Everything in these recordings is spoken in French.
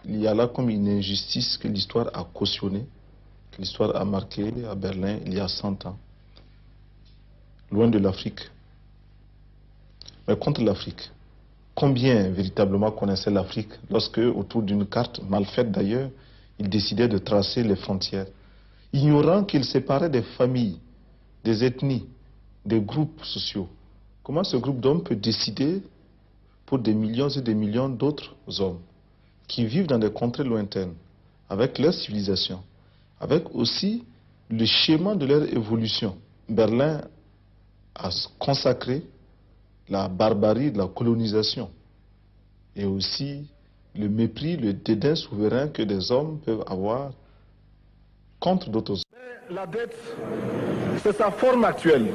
il y a là comme une injustice que l'histoire a cautionnée, que l'histoire a marqué à Berlin il y a 100 ans. Loin de l'Afrique. Mais contre l'Afrique. Combien véritablement connaissaient l'Afrique lorsque, autour d'une carte, mal faite d'ailleurs, ils décidaient de tracer les frontières, ignorant qu'ils séparaient des familles, des ethnies, des groupes sociaux. Comment ce groupe d'hommes peut décider pour des millions et des millions d'autres hommes qui vivent dans des contrées lointaines, avec leur civilisation, avec aussi le schéma de leur évolution? Berlin a consacré la barbarie de la colonisation et aussi le mépris, le dédain souverain que des hommes peuvent avoir contre d'autres hommes. La dette, c'est sa forme actuelle,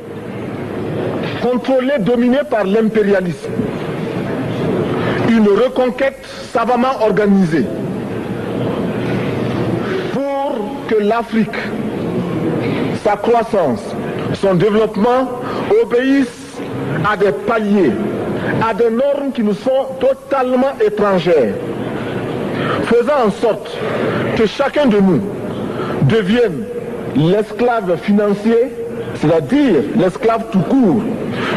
contrôlée, dominée par l'impérialisme. Une reconquête savamment organisée pour que l'Afrique, sa croissance, son développement obéissent à des paliers, à des normes qui nous sont totalement étrangères, faisant en sorte que chacun de nous devienne l'esclave financier, c'est-à-dire l'esclave tout court,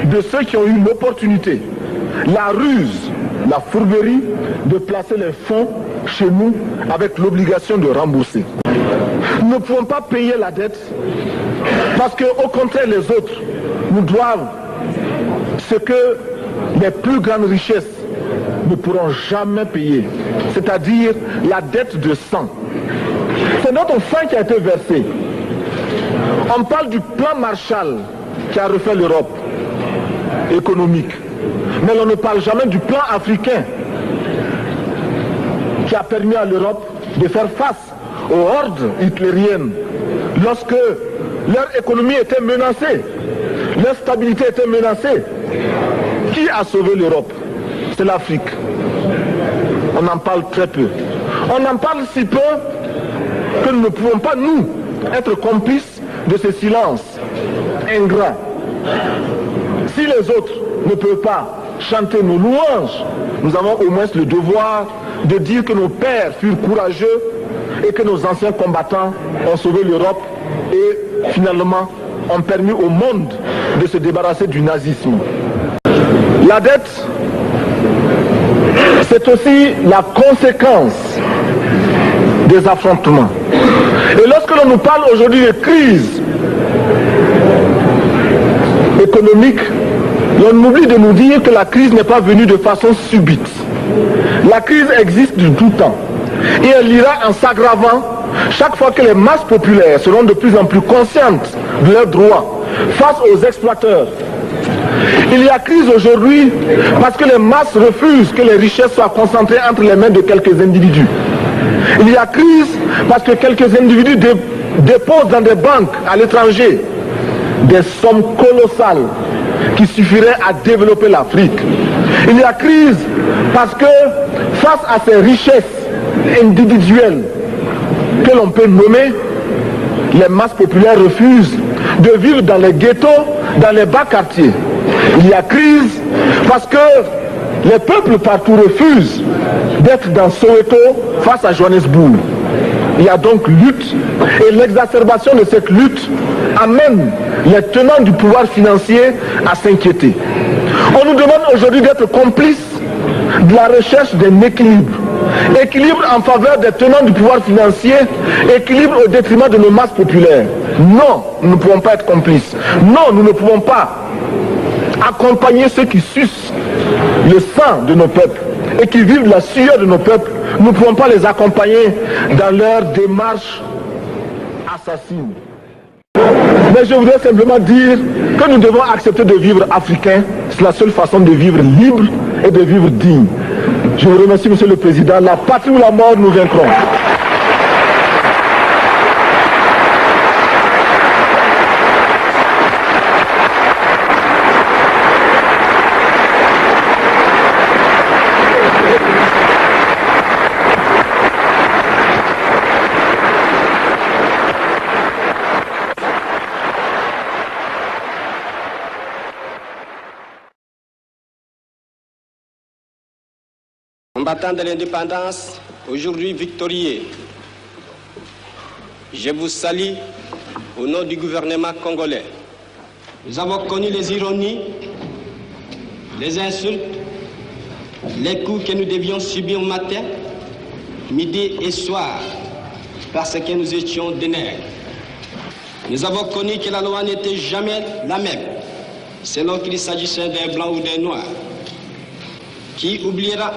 de ceux qui ont eu l'opportunité, la ruse, la fourberie de placer les fonds chez nous avec l'obligation de rembourser. Nous ne pouvons pas payer la dette parce qu'au contraire les autres nous doivent ce que les plus grandes richesses ne pourront jamais payer, c'est-à-dire la dette de sang. C'est notre sang qui a été versé. On parle du plan Marshall qui a refait l'Europe économique. Mais on ne parle jamais du plan africain qui a permis à l'Europe de faire face aux hordes hitlériennes lorsque leur économie était menacée, leur stabilité était menacée. Qui a sauvé l'Europe? C'est l'Afrique. On en parle très peu. On en parle si peu que nous ne pouvons pas, nous, être complices de ce silence ingrat. Si les autres ne peuvent pas chanter nos louanges, nous avons au moins le devoir de dire que nos pères furent courageux et que nos anciens combattants ont sauvé l'Europe et finalement ont permis au monde de se débarrasser du nazisme. La dette, c'est aussi la conséquence des affrontements. Et lorsque l'on nous parle aujourd'hui de crise économique, on oublie de nous dire que la crise n'est pas venue de façon subite. La crise existe de tout temps. Et elle ira en s'aggravant chaque fois que les masses populaires seront de plus en plus conscientes de leurs droits face aux exploiteurs. Il y a crise aujourd'hui parce que les masses refusent que les richesses soient concentrées entre les mains de quelques individus. Il y a crise parce que quelques individus déposent dans des banques à l'étranger des sommes colossales qui suffiraient à développer l'Afrique. Il y a crise parce que face à ces richesses individuelles que l'on peut nommer, les masses populaires refusent de vivre dans les ghettos, dans les bas quartiers. Il y a crise parce que les peuples partout refusent d'être dans Soweto face à Johannesburg. Il y a donc lutte et l'exacerbation de cette lutte amène les tenants du pouvoir financier à s'inquiéter. On nous demande aujourd'hui d'être complices de la recherche d'un équilibre. Équilibre en faveur des tenants du pouvoir financier, équilibre au détriment de nos masses populaires. Non, nous ne pouvons pas être complices. Non, nous ne pouvons pas accompagner ceux qui sucent le sang de nos peuples et qui vivent la sueur de nos peuples. Nous ne pouvons pas les accompagner dans leur démarche assassine. Mais je voudrais simplement dire que nous devons accepter de vivre africain. C'est la seule façon de vivre libre et de vivre digne. Je vous remercie, Monsieur le Président. La patrie ou la mort, nous vaincrons. Combattants de l'indépendance, aujourd'hui victorieux, je vous salue au nom du gouvernement congolais. Nous avons connu les ironies, les insultes, les coups que nous devions subir matin, midi et soir, parce que nous étions des nègres. Nous avons connu que la loi n'était jamais la même, selon qu'il s'agissait d'un blanc ou d'un noir. Qui oubliera